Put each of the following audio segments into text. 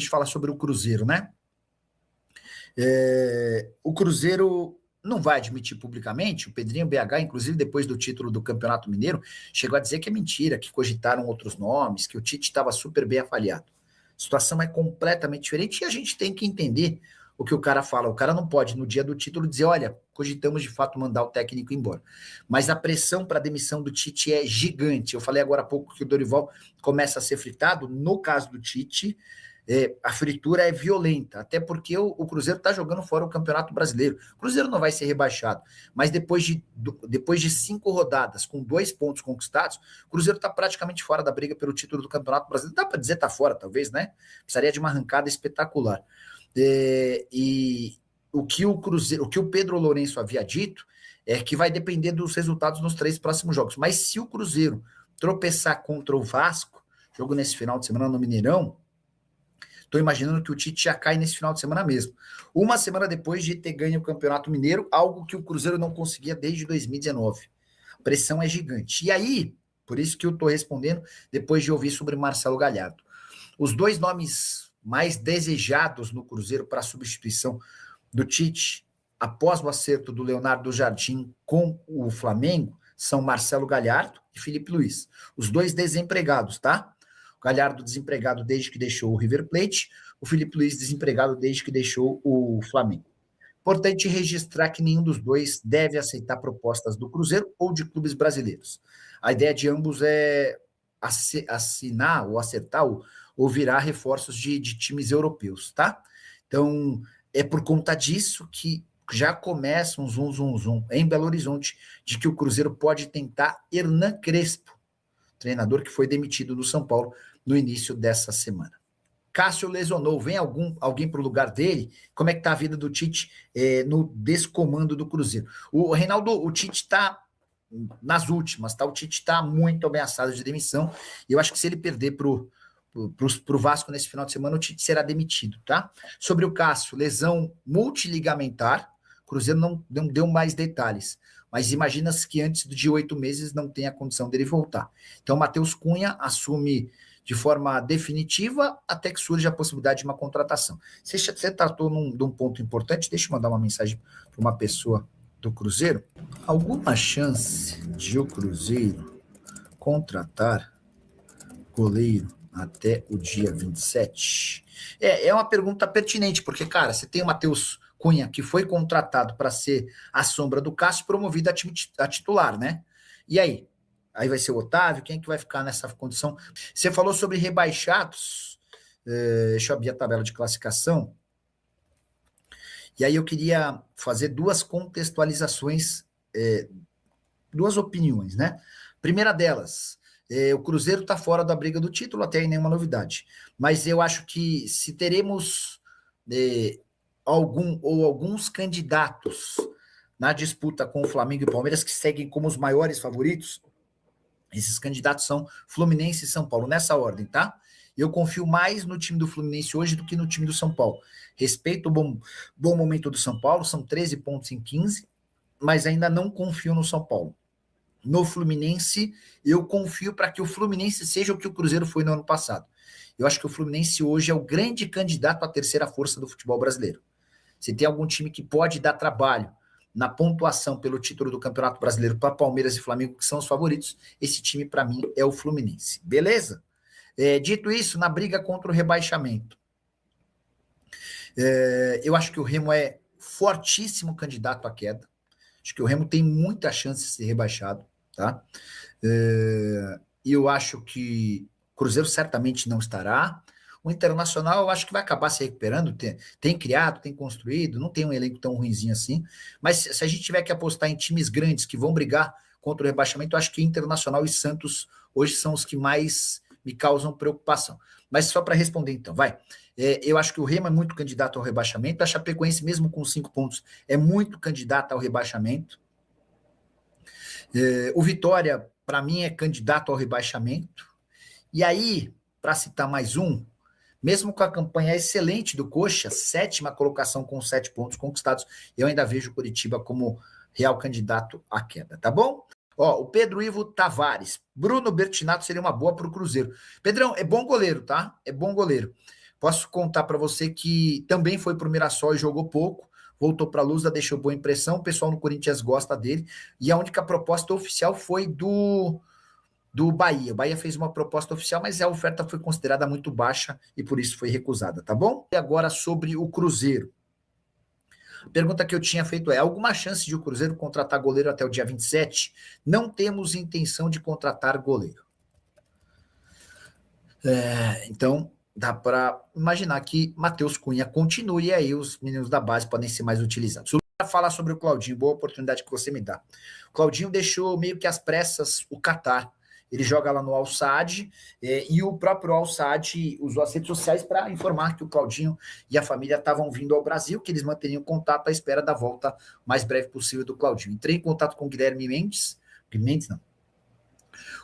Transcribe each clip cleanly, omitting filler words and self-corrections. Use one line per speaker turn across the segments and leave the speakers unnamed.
gente fala sobre o Cruzeiro, né? O Cruzeiro não vai admitir publicamente, o Pedrinho BH, inclusive depois do título do Campeonato Mineiro, chegou a dizer que é mentira, que cogitaram outros nomes, que o Tite estava super bem avaliado. A situação é completamente diferente e a gente tem que entender o que o cara fala. O cara não pode, no dia do título, dizer, olha, cogitamos de fato mandar o técnico embora. Mas a pressão para a demissão do Tite é gigante. Eu falei agora há pouco que o Dorival começa a ser fritado. No caso do Tite, a fritura é violenta, até porque o Cruzeiro está jogando fora o Campeonato Brasileiro. O Cruzeiro não vai ser rebaixado, mas depois de 5 rodadas, com 2 pontos conquistados, o Cruzeiro está praticamente fora da briga pelo título do Campeonato Brasileiro. Dá para dizer que está fora, talvez, né? Precisaria de uma arrancada espetacular. E o que o Pedro Lourenço havia dito é que vai depender dos resultados nos 3 próximos jogos. Mas se o Cruzeiro tropeçar contra o Vasco, jogo nesse final de semana no Mineirão, estou imaginando que o Tite já cai nesse final de semana mesmo. Uma semana depois de ter ganho o Campeonato Mineiro, algo que o Cruzeiro não conseguia desde 2019. A pressão é gigante. E aí, por isso que eu estou respondendo depois de ouvir sobre Marcelo Galhardo. Os 2 nomes mais desejados no Cruzeiro para a substituição do Tite, após o acerto do Leonardo Jardim com o Flamengo, são Marcelo Galhardo e Felipe Luiz. Os 2 desempregados, tá? O Galhardo desempregado desde que deixou o River Plate, o Felipe Luiz desempregado desde que deixou o Flamengo. Importante registrar que nenhum dos 2 deve aceitar propostas do Cruzeiro ou de clubes brasileiros. A ideia de ambos é assinar ou acertar ou virar reforços de times europeus, tá? Então, é por conta disso que já começa um zum em Belo Horizonte de que o Cruzeiro pode tentar Hernan Crespo, treinador que foi demitido do São Paulo no início dessa semana. Cássio lesionou, vem alguém para o lugar dele? Como é que está a vida do Tite no descomando do Cruzeiro? O Reinaldo, o Tite está nas últimas, tá? O Tite está muito ameaçado de demissão, e eu acho que se ele perder pro Vasco nesse final de semana, o Tite será demitido, tá? Sobre o Cássio, lesão multiligamentar, o Cruzeiro não deu mais detalhes, mas imagina-se que antes de 8 meses não tem a condição dele voltar. Então, Matheus Cunha assume de forma definitiva até que surge a possibilidade de uma contratação. Você tratou de um ponto importante, deixa eu mandar uma mensagem para uma pessoa do Cruzeiro. Alguma chance de o Cruzeiro contratar goleiro até o dia 27? É uma pergunta pertinente, porque, cara, você tem o Matheus Cunha, que foi contratado para ser a sombra do Cássio, promovido a titular, né? E aí? Aí vai ser o Otávio? Quem é que vai ficar nessa condição? Você falou sobre rebaixados. Deixa eu abrir a tabela de classificação. E aí eu queria fazer 2 contextualizações, 2 opiniões, né? Primeira delas, o Cruzeiro está fora da briga do título, até aí nenhuma novidade. Mas eu acho que se teremos alguns candidatos na disputa com o Flamengo e Palmeiras, que seguem como os maiores favoritos, esses candidatos são Fluminense e São Paulo, nessa ordem, tá? Eu confio mais no time do Fluminense hoje do que no time do São Paulo. Respeito o bom momento do São Paulo, são 13 pontos em 15, mas ainda não confio no São Paulo. No Fluminense, eu confio para que o Fluminense seja o que o Cruzeiro foi no ano passado. Eu acho que o Fluminense hoje é o grande candidato à terceira força do futebol brasileiro. Se tem algum time que pode dar trabalho na pontuação pelo título do Campeonato Brasileiro para Palmeiras e Flamengo, que são os favoritos, esse time, para mim, é o Fluminense. Beleza? Dito isso, na briga contra o rebaixamento, eu acho que o Remo é fortíssimo candidato à queda. Acho que o Remo tem muita chance de ser rebaixado, tá? E eu acho que o Cruzeiro certamente não estará. O Internacional, eu acho que vai acabar se recuperando, tem criado, tem construído, não tem um elenco tão ruinzinho assim, mas se a gente tiver que apostar em times grandes que vão brigar contra o rebaixamento, eu acho que Internacional e Santos hoje são os que mais me causam preocupação. Mas só para responder então, vai. Eu acho que o Remo é muito candidato ao rebaixamento, a Chapecoense, mesmo com 5 pontos, é muito candidata ao rebaixamento. O Vitória, para mim, é candidato ao rebaixamento. E aí, para citar mais um, mesmo com a campanha excelente do Coxa, 7ª colocação com 7 pontos conquistados, eu ainda vejo o Curitiba como real candidato à queda, tá bom? O Pedro Ivo Tavares. Bruno Bertinato seria uma boa para o Cruzeiro. Pedrão, é bom goleiro, tá? É bom goleiro. Posso contar para você que também foi para o Mirassol e jogou pouco, voltou para a Lusa, deixou boa impressão, o pessoal no Corinthians gosta dele, e a única proposta oficial foi do Bahia. O Bahia fez uma proposta oficial, mas a oferta foi considerada muito baixa e por isso foi recusada, tá bom? E agora sobre o Cruzeiro. A pergunta que eu tinha feito é: alguma chance de o Cruzeiro contratar goleiro até o dia 27? Não temos intenção de contratar goleiro. Então, dá para imaginar que Matheus Cunha continue e aí os meninos da base podem ser mais utilizados. Para falar sobre o Claudinho, boa oportunidade que você me dá. O Claudinho deixou meio que às pressas o Catar. Ele joga lá no Al Sadd, e o próprio Al Sadd usou as redes sociais para informar que o Claudinho e a família estavam vindo ao Brasil, que eles manteriam contato à espera da volta mais breve possível do Claudinho. Entrei em contato com o Guilherme Mendes,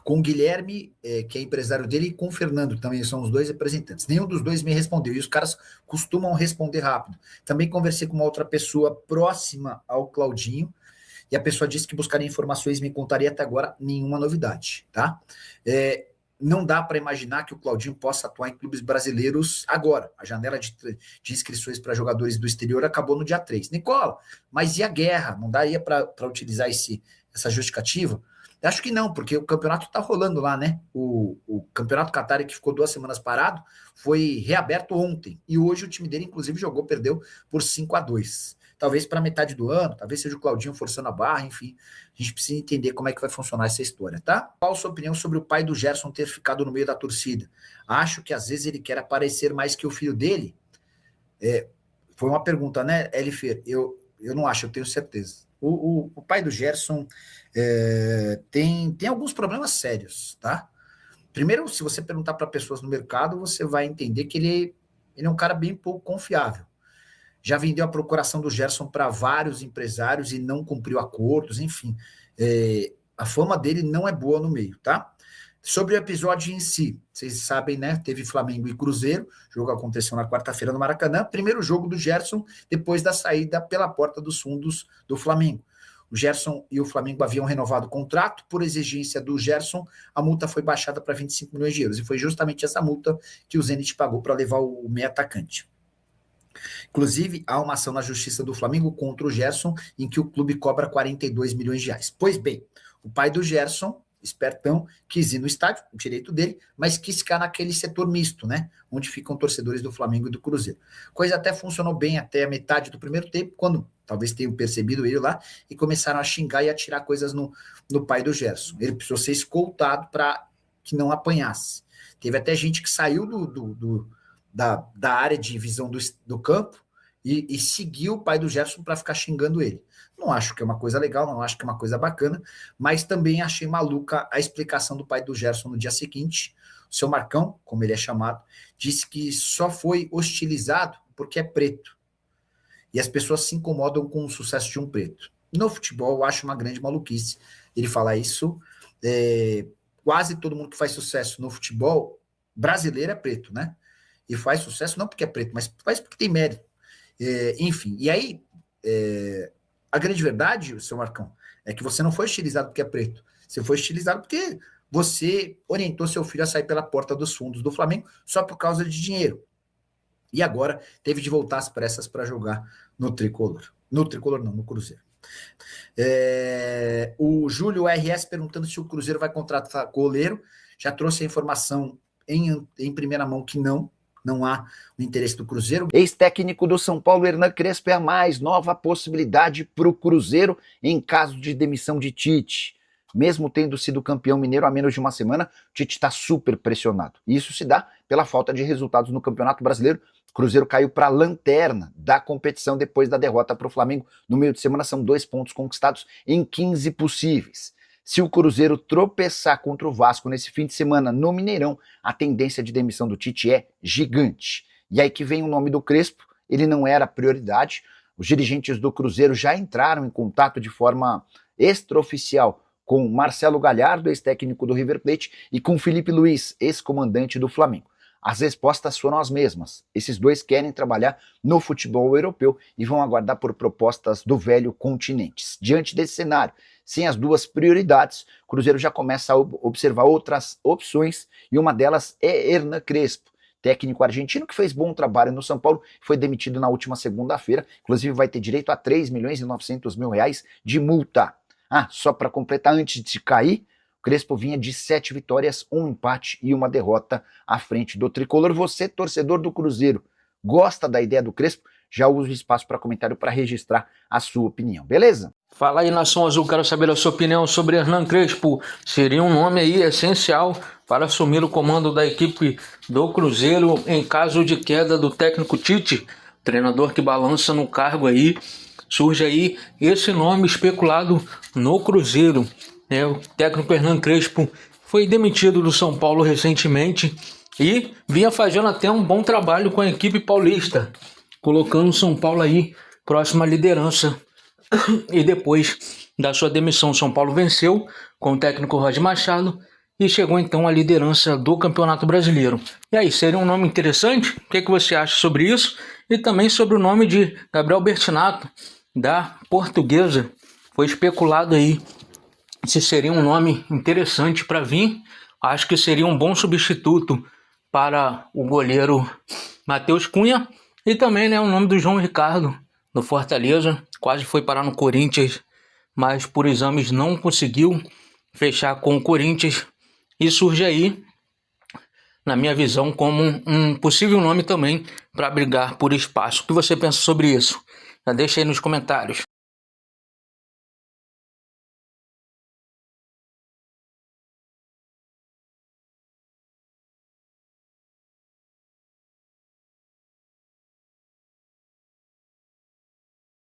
com o Guilherme, que é empresário dele, e com o Fernando, também são os dois representantes. Nenhum dos dois me respondeu, e os caras costumam responder rápido. Também conversei com uma outra pessoa próxima ao Claudinho, e a pessoa disse que buscaria informações e me contaria até agora nenhuma novidade, tá? Não dá para imaginar que o Claudinho possa atuar em clubes brasileiros agora. A janela de inscrições para jogadores do exterior acabou no dia 3. Nicola, mas e a guerra? Não daria para utilizar essa justificativa? Acho que não, porque o campeonato está rolando lá, né? O campeonato Qatar, que ficou 2 semanas parado, foi reaberto ontem. E hoje o time dele, inclusive, perdeu por 5-2. Talvez para metade do ano, talvez seja o Claudinho forçando a barra, enfim. A gente precisa entender como é que vai funcionar essa história, tá? Qual a sua opinião sobre o pai do Gerson ter ficado no meio da torcida? Acho que às vezes ele quer aparecer mais que o filho dele. Foi uma pergunta, né, Elifer? Eu não acho, eu tenho certeza. O pai do Gerson tem alguns problemas sérios, tá? Primeiro, se você perguntar para pessoas no mercado, você vai entender que ele é um cara bem pouco confiável. Já vendeu a procuração do Gerson para vários empresários e não cumpriu acordos, enfim. A fama dele não é boa no meio, tá? Sobre o episódio em si, vocês sabem, né? Teve Flamengo e Cruzeiro, o jogo aconteceu na quarta-feira no Maracanã, primeiro jogo do Gerson, depois da saída pela porta dos fundos do Flamengo. O Gerson e o Flamengo haviam renovado o contrato, por exigência do Gerson, a multa foi baixada para 25 milhões de euros, e foi justamente essa multa que o Zenit pagou para levar o meio atacante. Inclusive, há uma ação na Justiça do Flamengo contra o Gerson, em que o clube cobra 42 milhões de reais. Pois bem, o pai do Gerson, espertão, quis ir no estádio, o direito dele, mas quis ficar naquele setor misto, né? Onde ficam torcedores do Flamengo e do Cruzeiro. Coisa até funcionou bem até a metade do primeiro tempo, quando talvez tenham percebido ele lá, e começaram a xingar e atirar coisas no pai do Gerson. Ele precisou ser escoltado para que não apanhasse. Teve até gente que saiu da área de visão do campo e seguiu o pai do Gerson para ficar xingando ele. Não acho que é uma coisa legal, não acho que é uma coisa bacana, mas também achei maluca a explicação do pai do Gerson no dia seguinte. O seu Marcão, como ele é chamado, disse que só foi hostilizado porque é preto. E as pessoas se incomodam com o sucesso de um preto. No futebol, eu acho uma grande maluquice ele falar isso. Quase todo mundo que faz sucesso no futebol brasileiro é preto, né? E faz sucesso não porque é preto, mas faz porque tem mérito. Enfim, e aí, a grande verdade, seu Marcão, é que você não foi estilizado porque é preto. Você foi estilizado porque você orientou seu filho a sair pela porta dos fundos do Flamengo só por causa de dinheiro. E agora teve de voltar às pressas para jogar no Tricolor. No Tricolor não, no Cruzeiro. O Júlio RS perguntando se o Cruzeiro vai contratar goleiro. Já trouxe a informação em primeira mão que não há o interesse do Cruzeiro.
Ex-técnico do São Paulo, Hernan Crespo, é a mais nova possibilidade para o Cruzeiro em caso de demissão de Tite. Mesmo tendo sido campeão mineiro há menos de uma semana, Tite está super pressionado. E isso se dá pela falta de resultados no Campeonato Brasileiro. O Cruzeiro caiu para a lanterna da competição depois da derrota para o Flamengo. No meio de semana são 2 pontos conquistados em 15 possíveis. Se o Cruzeiro tropeçar contra o Vasco nesse fim de semana no Mineirão, a tendência de demissão do Tite é gigante. E aí que vem o nome do Crespo, ele não era prioridade. Os dirigentes do Cruzeiro já entraram em contato de forma extraoficial com Marcelo Galhardo, ex-técnico do River Plate, e com Felipe Luiz, ex-comandante do Flamengo. As respostas foram as mesmas. Esses dois querem trabalhar no futebol europeu e vão aguardar por propostas do velho continente. Diante desse cenário, sem as duas prioridades, o Cruzeiro já começa a observar outras opções e uma delas é Hernan Crespo. técnico argentino que fez bom trabalho no São Paulo, foi demitido na última segunda-feira, inclusive vai ter direito a 3.900.000 reais de multa. Só para completar, antes de cair, o Crespo vinha de 7 vitórias, 1 empate e 1 derrota à frente do tricolor. Você, torcedor do Cruzeiro, gosta da ideia do Crespo? Já usa o espaço para comentário para registrar a sua opinião, beleza?
Fala aí, Nação Azul, quero saber a sua opinião sobre Hernan Crespo. Seria um nome aí essencial para assumir o comando da equipe do Cruzeiro em caso de queda do técnico Tite, treinador que balança no cargo aí. Surge aí esse nome especulado no Cruzeiro. O técnico Hernan Crespo foi demitido do São Paulo recentemente e vinha fazendo até um bom trabalho com a equipe paulista, colocando o São Paulo aí próximo à liderança. E depois da sua demissão, o São Paulo venceu com o técnico Roger Machado e chegou então à liderança do Campeonato Brasileiro. E aí, seria um nome interessante? O que você acha sobre isso? E também sobre o nome de Gabriel Bertinato, da Portuguesa. Foi especulado aí se seria um nome interessante para vir. Acho que seria um bom substituto para o goleiro Matheus Cunha. E também o nome do João Ricardo, do Fortaleza. Quase foi parar no Corinthians, mas por exames não conseguiu fechar com o Corinthians. E surge aí, na minha visão, como um possível nome também para brigar por espaço. O que você pensa sobre isso? Já deixa aí nos comentários.